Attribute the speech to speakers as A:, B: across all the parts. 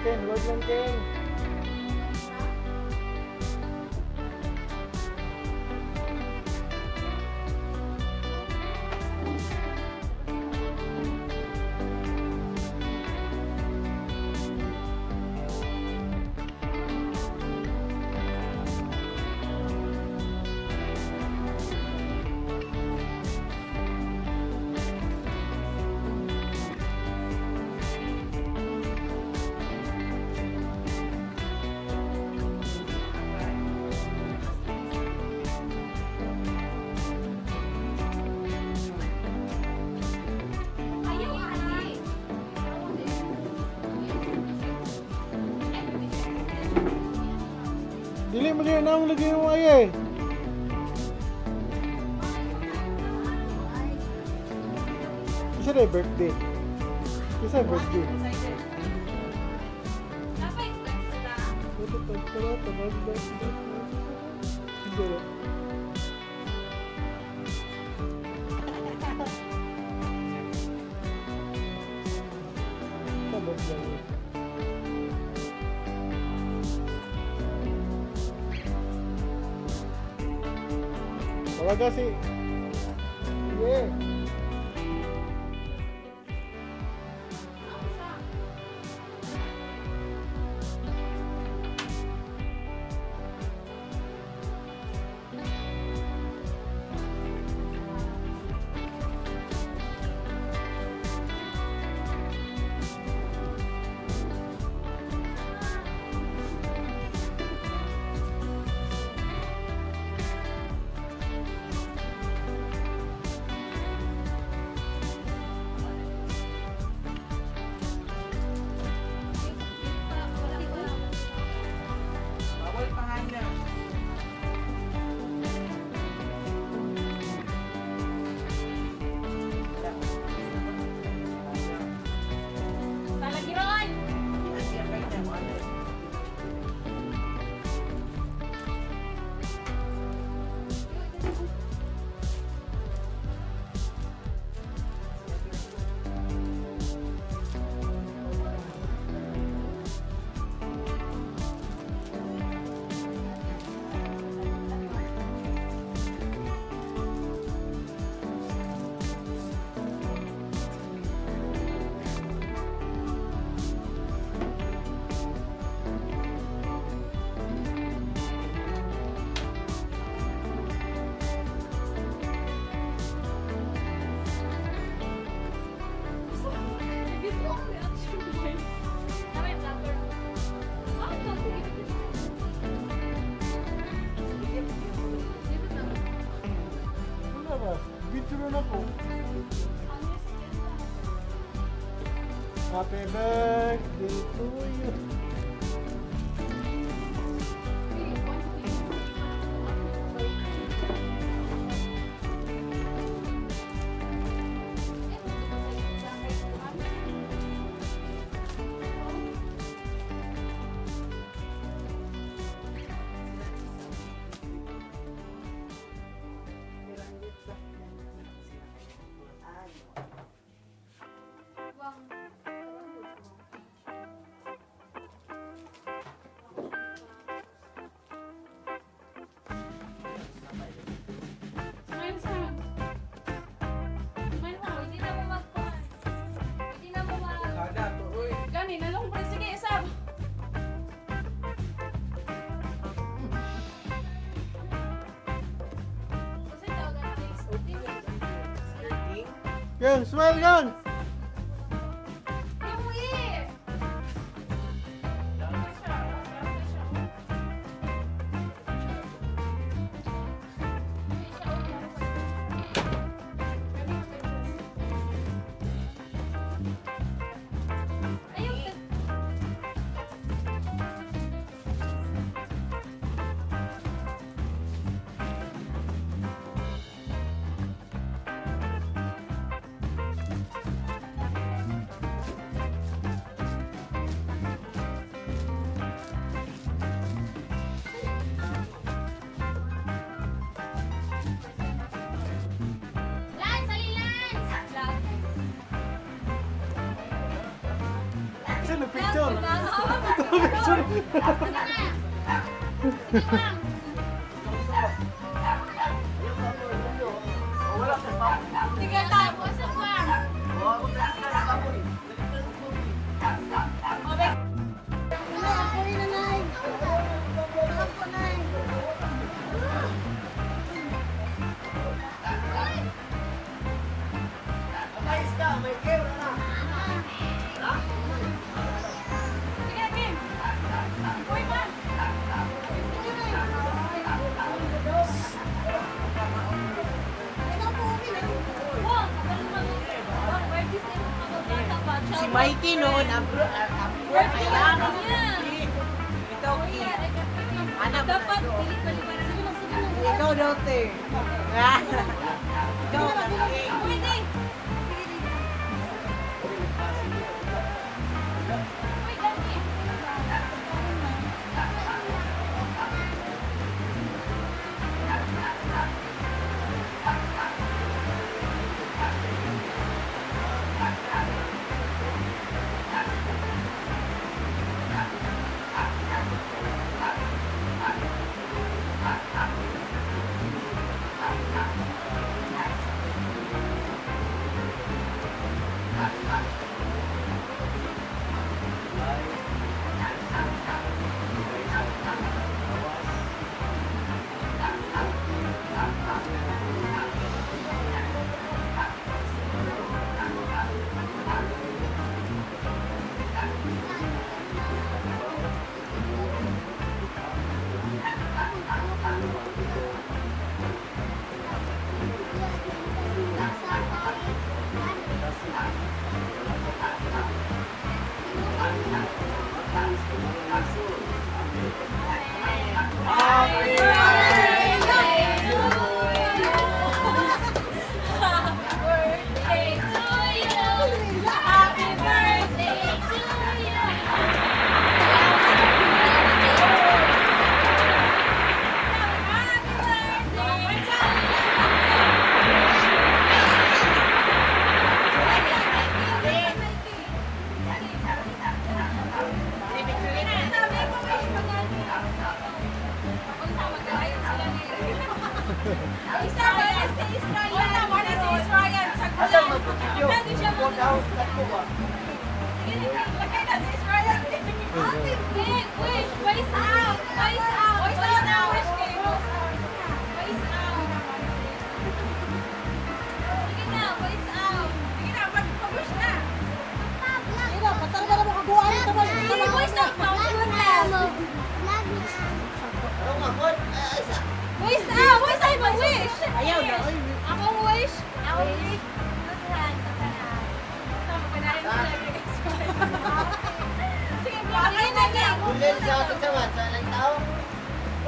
A: Ken. Huwag lang, Ken. Dili mo din ang lagi mo ay. Isa na birthday. Isa birthday. Wala kasi. Yeah. Video na ako. Happy birthday to you. Gang, smile gang! nagpicture.
B: Sige, tapos ang pan. Sige, Kim. Uy, pan.
C: Si Mikey noon, ayan. Ito, anak.
B: Dapat pilit balibaran. Sige lang, sige lang.
C: Ikaw daw, te. Ikaw,
B: Pwede. Uy, dami. Birthday to you. Happy birthday to you. Happy birthday to you. Voice out! Voice out! Mag-wish!
C: ayaw na. Ay,
B: Ako wish! Ako wish! Sige, blockin na lang!
D: Ulit sa ating sawan, sa ilang tao.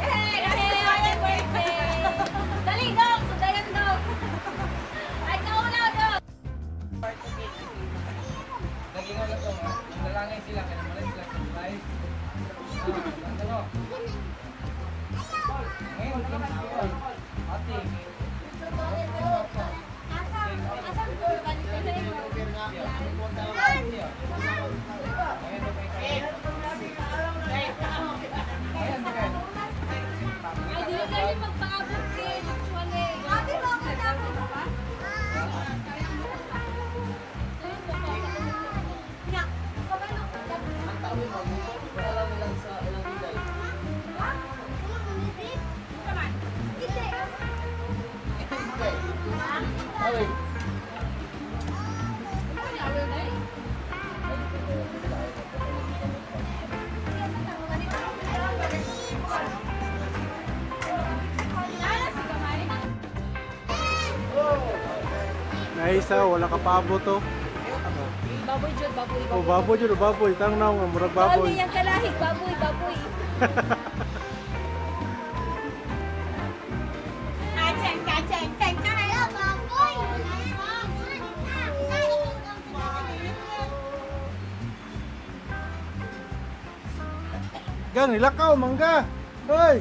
B: Yay! Happy birthday! Dali, dog! Sudayan, dog! Ay, nauna, dog!
E: Naging ano to, nalangay sila, kaya naman sila sa live. Ano? Ngayon, ate,
B: Asan ko? Balik ka sa iyo. Ay, di na kayo magpaabot din, actually. Ate, bakit ako pa?
D: Ay,
A: Naisa, wala ka paabot to.
B: Baboy, Jod, baboy,
A: Oh, baboy dyan, baboy. Tangnaw nga, murag baboy.
B: Baboy, yung kalahig, baboy, baboy. Kacang, kacang, kacang. Baboy.
A: Gang, nilakaw, mangga. Hoy!